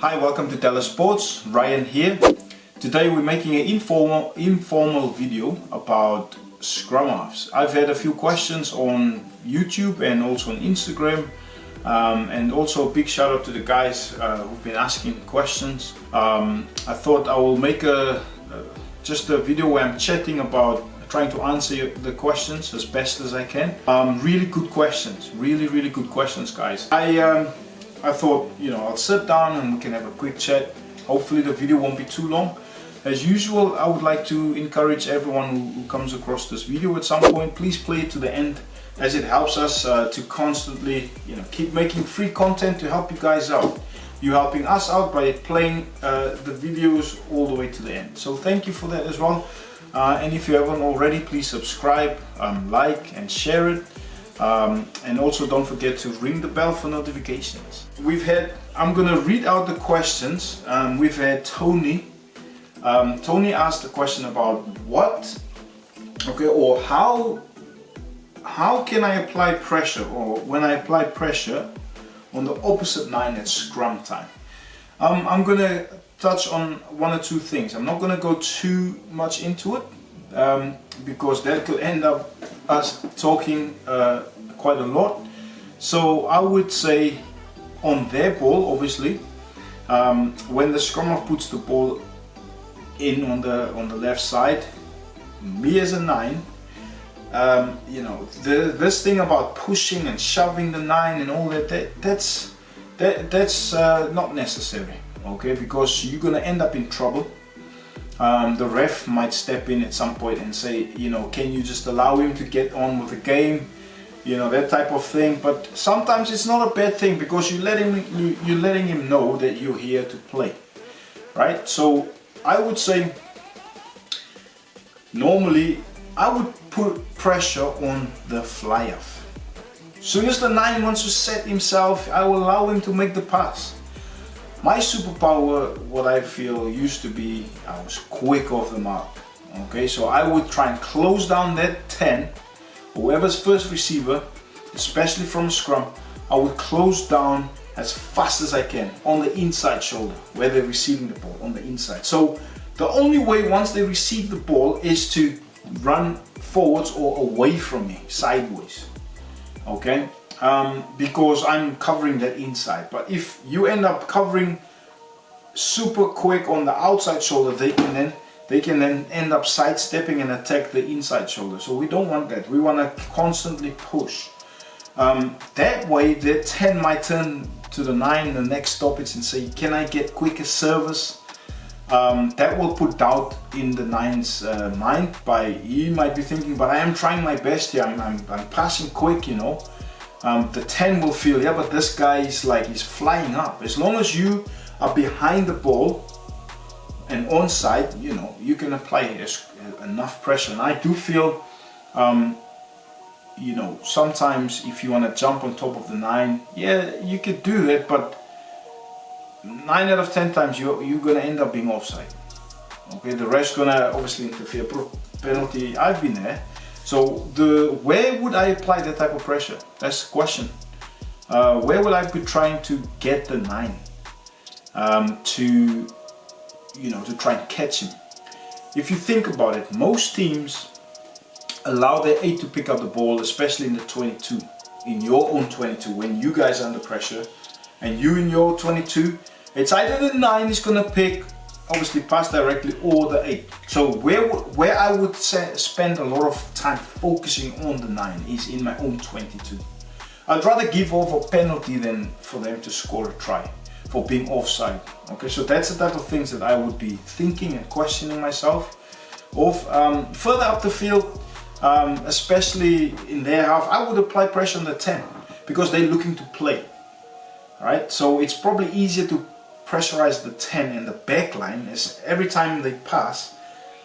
Hi, welcome to Dallas Sports. Ryan here. Today we're making an informal video about Scrum Halves. I've had a few questions on YouTube and also on Instagram, and also a big shout out to the guys who've been asking questions. I thought I will make just a video where I'm chatting about trying to answer the questions as best as I can. Really good questions, really good questions, guys. I thought, I'll sit down and we can have a quick chat. Hopefully the video won't be too long. As usual, I would like to encourage everyone who comes across this video at some point, please play it to the end, as it helps us to constantly, keep making free content to help you guys out. You're helping us out by playing the videos all the way to the end. So thank you for that as well. And if you haven't already, please subscribe, like and share it. And also don't forget to ring the bell for notifications. I'm gonna read out the questions. We've had Tony. Tony asked a question about how can I apply pressure, or when I apply pressure on the opposite line at scrum time. I'm gonna touch on one or two things. I'm not gonna go too much into it because that could end up us talking quite a lot. So I would say on their ball, obviously, when the scrum half puts the ball in on the left side, me as a 9, this thing about pushing and shoving the 9 and all that's not necessary, okay? Because you're gonna end up in trouble. The ref might step in at some point and say, can you just allow him to get on with the game, that type of thing. But sometimes it's not a bad thing, because you're letting him know that you're here to play, right? So I would say normally I would put pressure on the fly-off. As soon as the 9 wants to set himself, I will allow him to make the pass. My superpower, what I feel used to be, I was quick off the mark. Okay, so I would try and close down that 10, whoever's first receiver, especially from scrum, I would close down as fast as I can on the inside shoulder where they're receiving the ball, on the inside. So the only way once they receive the ball is to run forwards or away from me, sideways. Okay. Because I'm covering that inside. But if you end up covering super quick on the outside shoulder, they can then end up sidestepping and attack the inside shoulder. So we don't want that. We want to constantly push. That way the 10 might turn to the 9 the next stoppage and say, can I get quicker service? That will put doubt in the 9's mind. He might be thinking, but I am trying my best here. I'm passing quick, The 10 will feel, yeah, but this guy is he's flying up. As long as you are behind the ball and onside, you can apply enough pressure. And I do feel, sometimes if you want to jump on top of the 9, yeah, you could do that, but 9 out of 10 times you're gonna end up being offside. Okay, the ref's gonna obviously interfere, penalty. I've been there. So where would I apply that type of pressure? That's the question. Where will I be trying to get the 9 to try and catch him? If you think about it, most teams allow their 8 to pick up the ball, especially in the 22, in your own 22, when you guys are under pressure, and you in your 22, it's either the 9 is gonna pick, obviously pass directly, or the 8. So where I would spend a lot of time focusing on the 9 is in my own 22. I'd rather give off a penalty than for them to score a try for being offside. Okay, so that's the type of things that I would be thinking and questioning myself of. Further up the field, especially in their half, I would apply pressure on the 10 because they're looking to play. Right, so it's probably easier to pressurize the 10 in the back line, as every time they pass,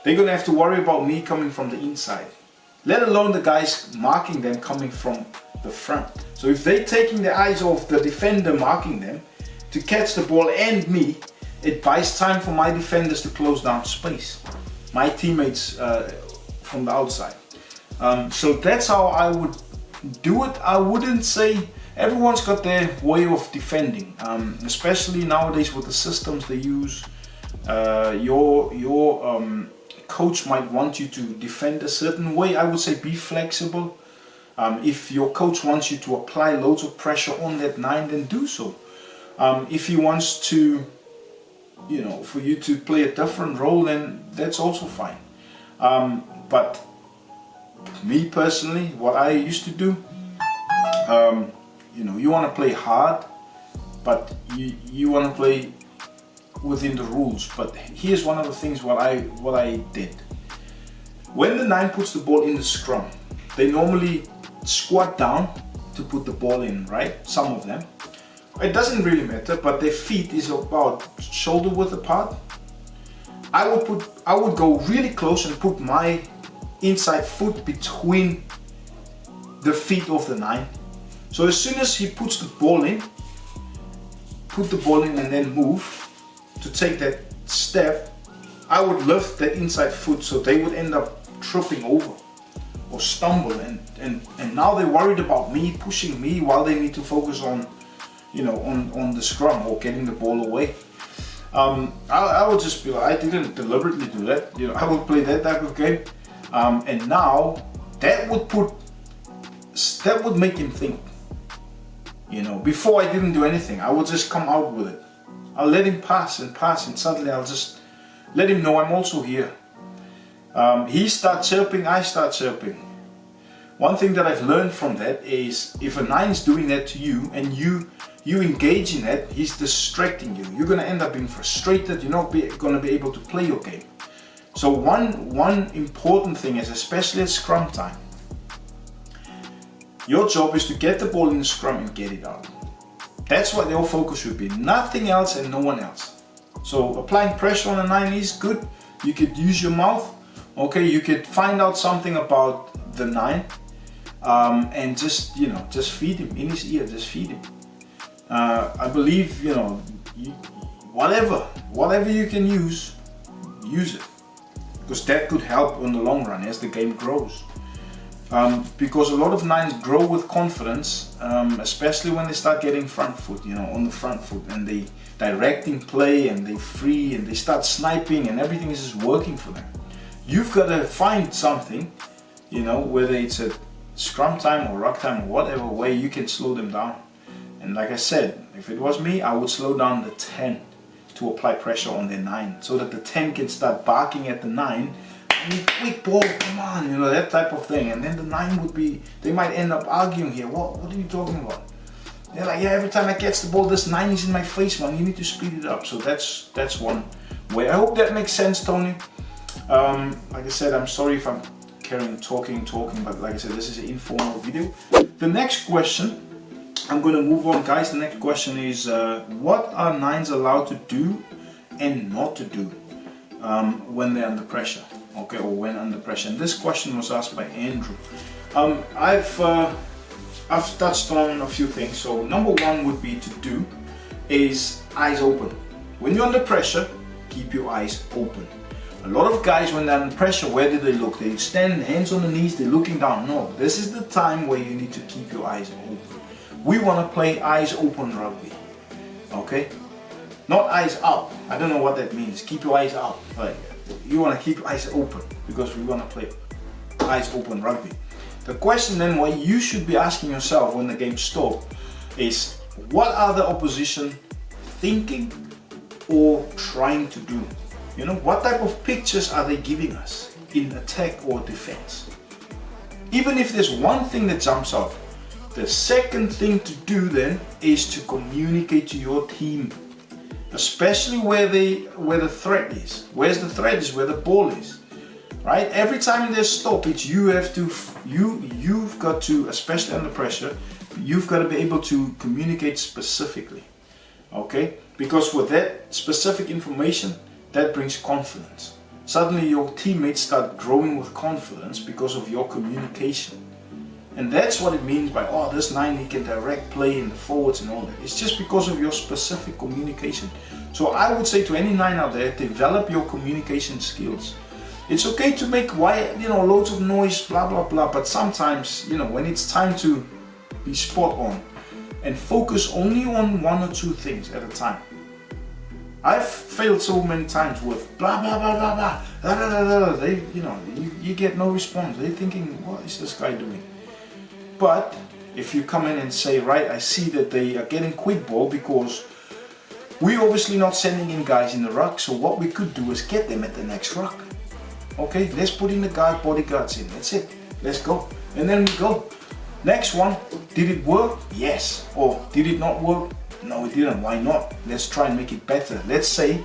they're gonna have to worry about me coming from the inside, let alone the guys marking them coming from the front. So if they're taking their eyes off the defender marking them to catch the ball and me, it buys time for my defenders to close down space, my teammates from the outside. So that's how I would do it. I wouldn't say everyone's got their way of defending, especially nowadays with the systems they use. Your coach might want you to defend a certain way. I would say be flexible. If your coach wants you to apply loads of pressure on that 9, then do so. If he wants to, for you to play a different role, then that's also fine. But me personally, what I used to do, you want to play hard, but you want to play within the rules. But here's one of the things what I did. When the 9 puts the ball in the scrum, they normally squat down to put the ball in, right? Some of them. It doesn't really matter, but their feet is about shoulder width apart. I would go really close and put my inside foot between the feet of the 9. So as soon as he puts the ball in, put the ball in and then move to take that step, I would lift that inside foot so they would end up tripping over or stumble, and now they're worried about me pushing me while they need to focus on on the scrum or getting the ball away. I would just be like, I didn't deliberately do that. I would play that type of game, and now that would make him think. Before I didn't do anything, I would just come out with it. I'll let him pass, and suddenly I'll just let him know I'm also here. He starts chirping, I start chirping. One thing that I've learned from that is if a 9 is doing that to you and you engage in that, he's distracting you. You're going to end up being frustrated. You're not going to be able to play your game. So one important thing is, especially at scrum time, your job is to get the ball in the scrum and get it out. That's what your focus should be. Nothing else and no one else. So applying pressure on a 9 is good. You could use your mouth. Okay, you could find out something about the 9 and just feed him in his ear. Just feed him. I believe whatever you can use it, because that could help in the long run as the game grows. Because a lot of 9s grow with confidence, especially when they start getting front foot, on the front foot, and they directing play and they free and they start sniping and everything is just working for them. You've got to find something, whether it's at scrum time or ruck time or whatever way you can slow them down. And like I said, if it was me, I would slow down the 10 to apply pressure on their 9, so that the 10 can start barking at the 9. Quick ball, come on, that type of thing. And then the 9 they might end up arguing here. What are you talking about? They're like, yeah, every time I catch the ball, this 9 is in my face, man. You need to speed it up. So that's one way. I hope that makes sense, Tony. Like I said, I'm sorry if I'm carrying talking, but like I said, this is an informal video. The next question, I'm going to move on, guys. The next question is, what are 9s allowed to do and not to do when they're under pressure? Okay, or when under pressure. And this question was asked by Andrew. I've touched on a few things. So number 1 would be to do is eyes open. When you're under pressure, keep your eyes open. A lot of guys, when they're under pressure, where do they look? They stand, hands on the knees, they're looking down. No, this is the time where you need to keep your eyes open. We want to play eyes open rugby. Okay? Not eyes up. I don't know what that means. Keep your eyes up. Like, you want to keep your eyes open because we want to play eyes open rugby. The question then what you should be asking yourself when the game stops is, what are the opposition thinking or trying to do? What type of pictures are they giving us in attack or defense? Even if there's one thing that jumps out, the second thing to do then is to communicate to your team, especially where the threat is. Where's the threat is, where the ball is, right? Every time there's stoppage, you've got to, especially under pressure, you've got to be able to communicate specifically, okay? Because with that specific information, that brings confidence. Suddenly your teammates start growing with confidence because of your communication. And that's what it means by, this 9, he can direct play in the forwards and all that. It's just because of your specific communication. So I would say to any 9 out there, develop your communication skills. It's okay to make loads of noise, blah blah blah, but sometimes, when it's time to be spot on, and focus only on one or two things at a time. I've failed so many times with blah blah blah blah blah, da, da, da, da. They, you get no response. They're thinking, what is this guy doing? But if you come in and say, right, I see that they are getting quick ball because we're obviously not sending in guys in the ruck, so what we could do is get them at the next ruck. Okay, let's put in the bodyguards in, that's it, let's go. And then we go. Next one, did it work? Yes. Or did it not work? No, it didn't. Why not? Let's try and make it better. Let's say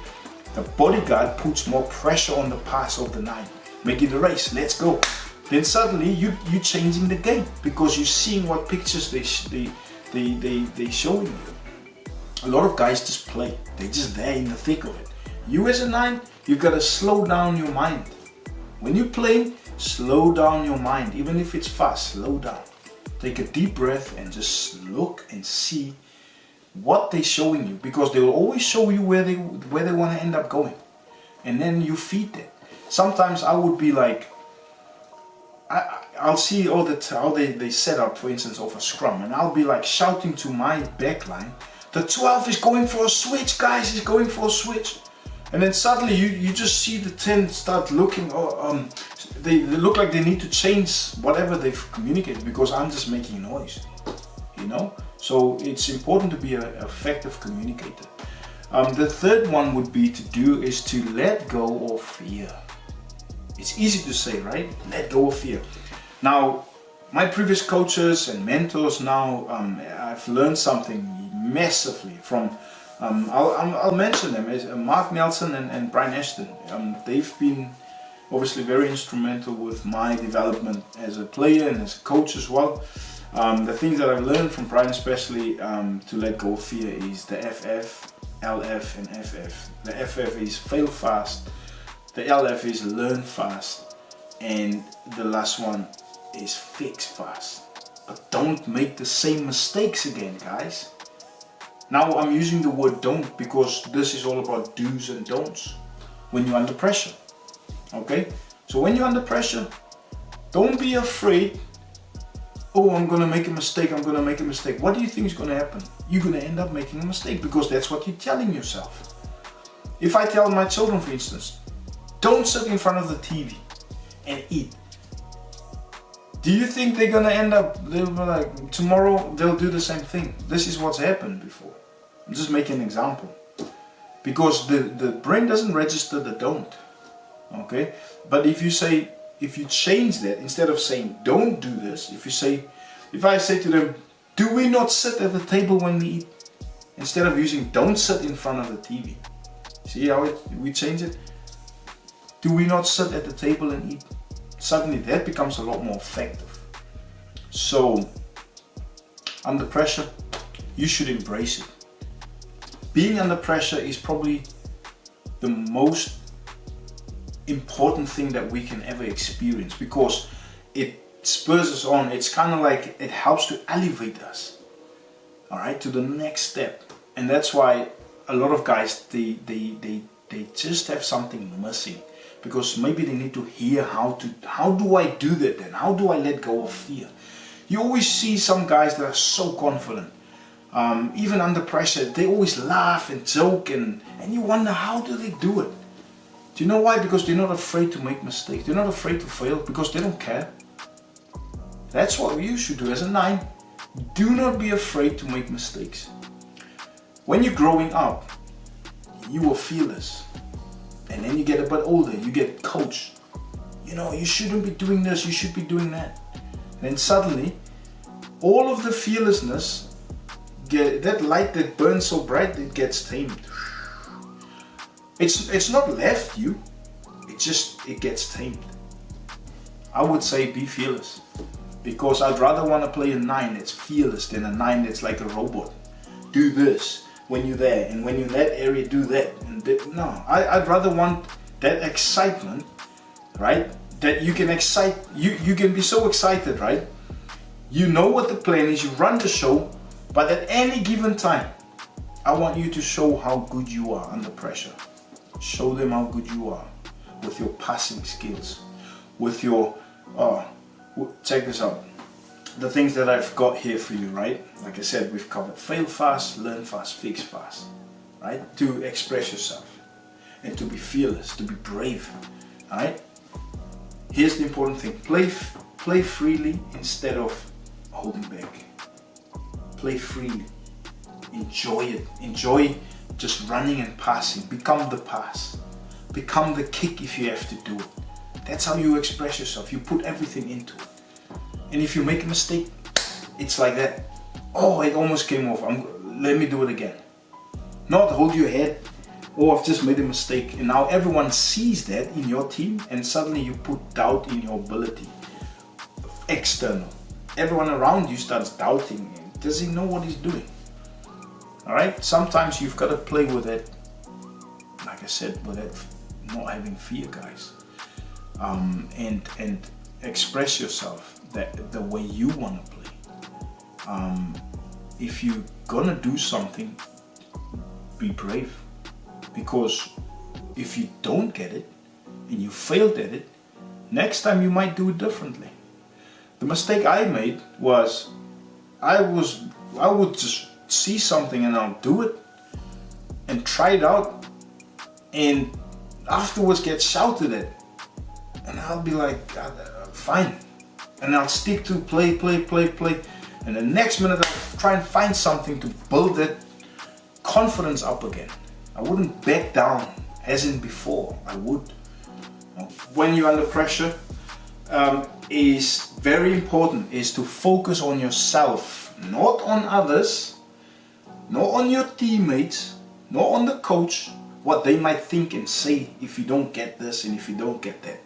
the bodyguard puts more pressure on the pass of the 9. Make it a race, let's go. Then suddenly you're changing the game because you're seeing what pictures they showing you. A lot of guys just play. They're just there in the thick of it. You as a 9, you've got to slow down your mind. When you play, slow down your mind. Even if it's fast, slow down. Take a deep breath and just look and see what they're showing you, because they will always show you where they want to end up going, and then you feed it. Sometimes I would be like, I'll see all how they set up, for instance, of a scrum, and I'll be like shouting to my backline, the 12 is going for a switch, guys, he's going for a switch. And then suddenly you just see the 10 start looking, they look like they need to change whatever they've communicated because I'm just making noise, So it's important to be an effective communicator. The third one would be to let go of fear. It's easy to say, right? Let go of fear. Now, my previous coaches and mentors now, I've learned something massively from, I'll mention them, as Mark Nelson and Brian Ashton. They've been obviously very instrumental with my development as a player and as a coach as well. The things that I've learned from Brian especially to let go of fear is the FF, LF and FF. The FF is fail fast, the LF is learn fast, and the last one is fix fast. But don't make the same mistakes again, guys. Now I'm using the word don't because this is all about do's and don'ts when you're under pressure. Okay? So when you're under pressure, don't be afraid, oh, I'm gonna make a mistake, What do you think is gonna happen? You're gonna end up making a mistake because that's what you're telling yourself. If I tell my children, for instance, don't sit in front of the TV and eat, do you think they're gonna end up, they'll be like, tomorrow they'll do the same thing? This is what's happened before. I'm just making an example. Because the brain doesn't register the don't. Okay? But if you change that, instead of saying don't do this, if I say to them, do we not sit at the table when we eat? Instead of using don't sit in front of the TV. See how we change it? Do we not sit at the table and eat? Suddenly that becomes a lot more effective. So, under pressure, you should embrace it. Being under pressure is probably the most important thing that we can ever experience because it spurs us on. It's kind of like it helps to elevate us, all right, to the next step. And that's why a lot of guys, they just have something missing because maybe they need to hear how do I do that then? How do I let go of fear? You always see some guys that are so confident. Even under pressure, they always laugh and joke and you wonder, how do they do it? Do you know why? Because they're not afraid to make mistakes. They're not afraid to fail because they don't care. That's what you should do as a 9. Do not be afraid to make mistakes. When you're growing up, you were fearless. And then you get a bit older, you get coached. You shouldn't be doing this, you should be doing that. And then suddenly, all of the fearlessness, that light that burns so bright, it gets tamed. It's not left you, it gets tamed. I would say be fearless, because I'd rather want to play a 9 that's fearless than a 9 that's like a robot. Do this when you're there, and when you're in that area, do that. No, I'd rather want that excitement, right? That you can excite, you can be so excited, right? You know what the plan is, you run the show, but at any given time, I want you to show how good you are under pressure. Show them how good you are with your passing skills, with your, check this out. the things that I've got here for you, right? Like I said, we've covered fail fast, learn fast, fix fast, right? To express yourself and to be fearless, to be brave, alright? Here's the important thing, play freely instead of holding back. Play freely, enjoy it, enjoy just running and passing, become the pass, become the kick if you have to do it. That's how you express yourself, you put everything into it. And if you make a mistake, it's like that. Oh, it almost came off, let me do it again. Not hold your head, oh, I've just made a mistake, and now everyone sees that in your team, and suddenly you put doubt in your ability. External. Everyone around you starts doubting. Does he know what he's doing? Alright, sometimes you've got to play with it, like I said, with that not having fear, guys. And express yourself the way you want to play. If you're gonna do something, be brave, because if you don't get it and you failed at it, next time you might do it differently. The mistake I made was I would just see something and I'll do it and try it out, and afterwards get shouted at, and I'll be like, fine, and I'll stick to play, and the next minute I'll try and find something to build that confidence up again. I wouldn't back down as in before. I would. When you're under pressure, is very important is to focus on yourself, not on others, not on your teammates, not on the coach, what they might think and say if you don't get this and if you don't get that.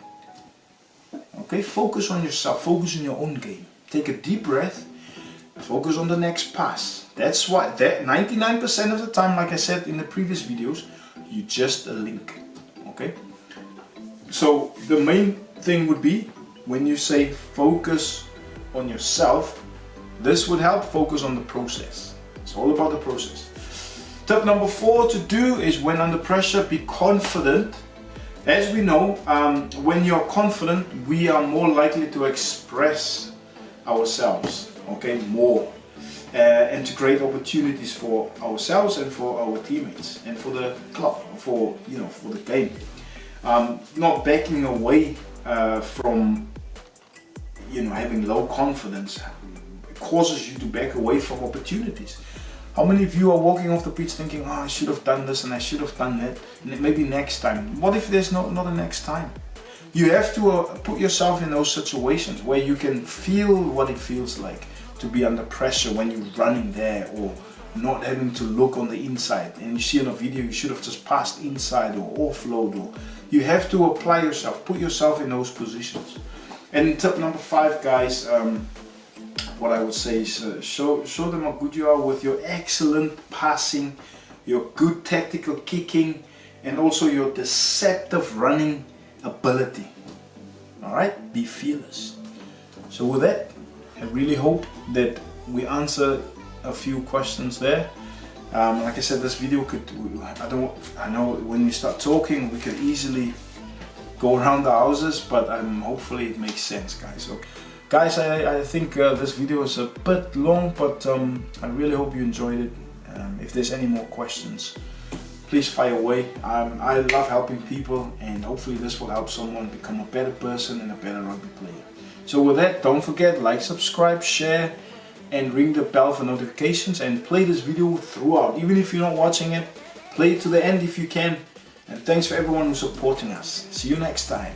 Okay, focus on yourself, focus on your own game. Take a deep breath, focus on the next pass. That's why, that 99% of the time, like I said in the previous videos, you just a link. Okay, so the main thing would be, when you say focus on yourself, this would help focus on the process. It's all about the process. Tip number 4 to do is, when under pressure, be confident. As we know, when you're confident, we are more likely to express ourselves, okay, more, and to create opportunities for ourselves and for our teammates and for the club, for the game. Not backing away from having low confidence. It causes you to back away from opportunities. How many of you are walking off the pitch thinking, oh, I should have done this and I should have done that, and maybe next time? What if there's not a next time? You have to put yourself in those situations where you can feel what it feels like to be under pressure when you're running there, or not having to look on the inside, and you see in a video you should have just passed inside or offload, or you have to apply yourself, put yourself in those positions. And tip number 5, guys, what I would say is show them how good you are with your excellent passing, your good tactical kicking, and also your deceptive running ability. Alright, be fearless. So with that, I really hope that we answer a few questions there. Like I said, this video could, I know when we start talking we could easily go around the houses, but hopefully it makes sense, guys. Okay. Guys, I think this video is a bit long, but I really hope you enjoyed it. If there's any more questions, please fire away. I love helping people, and hopefully this will help someone become a better person and a better rugby player. So with that, don't forget, like, subscribe, share, and ring the bell for notifications, and play this video throughout. Even if you're not watching it, play it to the end if you can. And thanks for everyone who's supporting us. See you next time.